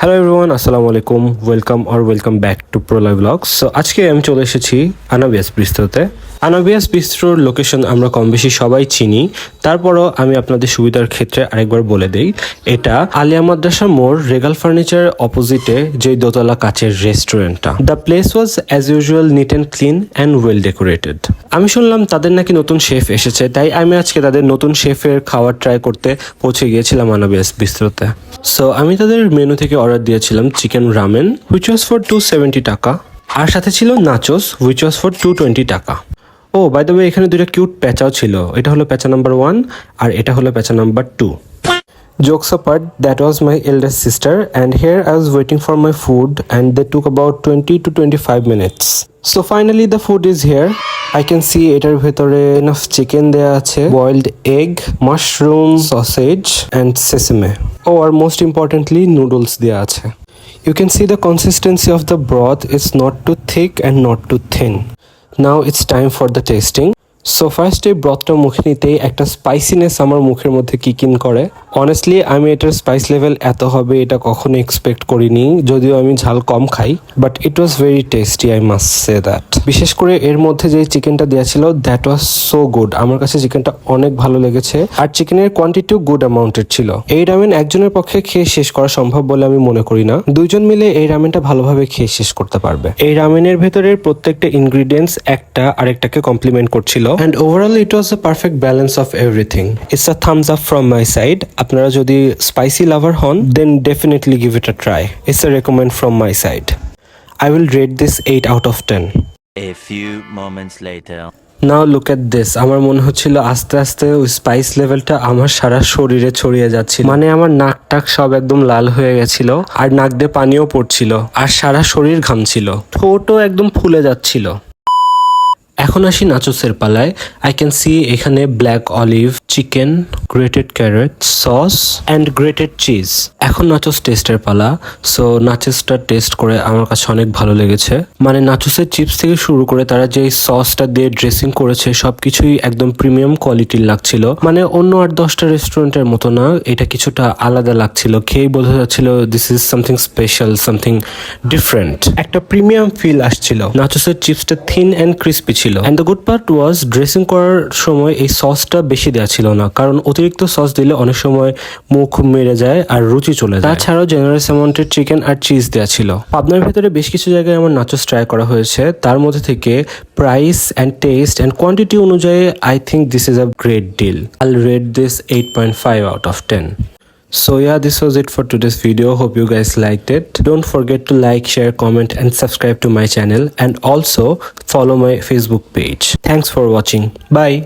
Hello everyone, আসসালামু আলাইকুম। Welcome back to Pralay blogs. So আজকে আমি চলে এসেছি আনাবিয়াস বিস্ত্রোতে। আনাবিয়াস বিস্ত্রোর লোকেশন আমরা কম বেশি সবাই চিনি, তারপরও আমি আপনাদের সুবিধার ক্ষেত্রে আরেকবার বলে দেই। এটা আলিয়া মাদ্রাসা মোড় রেগাল ফার্নিচার অপোজিটে যে দোতলা কাচের রেস্টুরেন্টটা। The place was as usual neat and clean and well decorated. আমি শুনলাম তাদের নাকি নতুন শেফ এসেছে, তাই আমি আজকে তাদের নতুন শেফের খাবার ট্রাই করতে পৌঁছে গিয়েছিলাম আনাবিয়াস বিস্ত্রোতে। সো আমি তাদের মেনু থেকে অর্ডার দিয়েছিলাম chicken ramen, which was for 270 টাকা, আর সাথে ছিল নাচোস, হুইচ ওয়াজ ফর 220 টাকা। ও বাই দ্য ওয়ে, এখানে দুইটা কিউট প্যাচাও ছিল। এটা হলো প্যাচা নাম্বার 1 আর এটা হলো প্যাচা number 2। Jokes apart, that was my eldest sister, and here I was waiting for my food and they took about 20 to 25 minutes. So finally the food is here. I can see এটার ভেতরে enough chicken দেয়া আছে, boiled egg, mushroom, sausage and sesame. Or most importantly noodles দেয়া আছে. You can see the consistency of the broth is not too thick and not too thin. Now it's time for the tasting. So first এই ব্রথটা মুখে নিতেই একটা spiciness আমার মুখের মধ্যে kick in করে। অনেস্টলি আমি এটার স্পাইস লেভেল এত হবে এটা কখনো এক্সপেক্ট করিনি, যদিও আমি ঝাল কম খাই, but it was very tasty, I must say that. বিশেষ করে এর মধ্যে যে চিকেনটা দেওয়া ছিল দ্যাট ওয়াজ সো গুড। আমার কাছে চিকেনটা অনেক ভালো লেগেছে, আর চিকেনের কোয়ান্টিটিও গুড অ্যামাউন্টের ছিল। এই রামেন একজনের পক্ষে খেয়ে শেষ করা সম্ভব বলে আমি মনে করি না, দুইজন মিলে এই রামেনটা ভালোভাবে খেয়ে শেষ করতে পারবে। এই রামেনের ভেতরের প্রত্যেকটা ইনগ্রিডিয়েন্টস একটা আরেকটাকে কমপ্লিমেন্ট করছিল, and overall it was a perfect balance of everything. It's a thumbs up from my side. আপনারা যদি spicy lover হন then definitely give it a try. It's a recommend from my side. I will rate this 8 out of 10. A few moments later. Now look at this. আমার মনে হচ্ছিল আস্তে আস্তে ওই spice লেভেলটা আমার সারা শরীরে ছড়িয়ে যাচ্ছিল, মানে আমার নাক টাক সব একদম লাল হয়ে গেছিল, আর নাক দিয়ে পানিও পড়ছিল, আর সারা শরীর ঘামছিল, ঠোঁটও একদম ফুলে যাচ্ছিল। এখন আসি নাচোসের পালায়। আই ক্যান সি এখানে black olive, chicken, grated carrot, sauce and grated cheese. এখন নাচোস টেস্টের পালা। সো নাচোসটা টেস্ট করে আমার কাছে অনেক ভালো লেগেছে। মানে নাচোসের চিপস থেকে শুরু করে তারা যে সসটা দিয়ে ড্রেসিং করেছে সবকিছুই একদম প্রিমিয়াম কোয়ালিটির লাগছিল। মানে অন্য 8-10টা রেস্টুরেন্টের মতো না, এটা কিছুটা আলাদা লাগছিল। খেয়ে বোঝা যাচ্ছিল this is something special, something different, একটা প্রিমিয়াম ফিল আসছিল। নাচোসের চিপসটা থিন অ্যান্ড ক্রিস্পি ছিল। And the good part was dressing করার সময় এই সসটা বেশি দেওয়া ছিল না, কারণ অতিরিক্ত সস দিলে অনেক সময় মুখ মেরে যায় আর রুচি চলে যায়। তাছাড়াও জেনারেস অ্যামাউন্টের চিকেন আর চিজ দেওয়া ছিল। পাবনার ভেতরে বেশ কিছু জায়গায় আমার নাচোস ট্রাই করা হয়েছে, তার মধ্যে থেকে price and taste and quantity অনুযায়ী I think this is a great deal. I'll rate this 8.5 out of 10. So yeah, this was it for today's video. Hope you guys liked it. Don't forget to like, share, comment and subscribe to my channel, and also follow my Facebook page. Thanks for watching. Bye.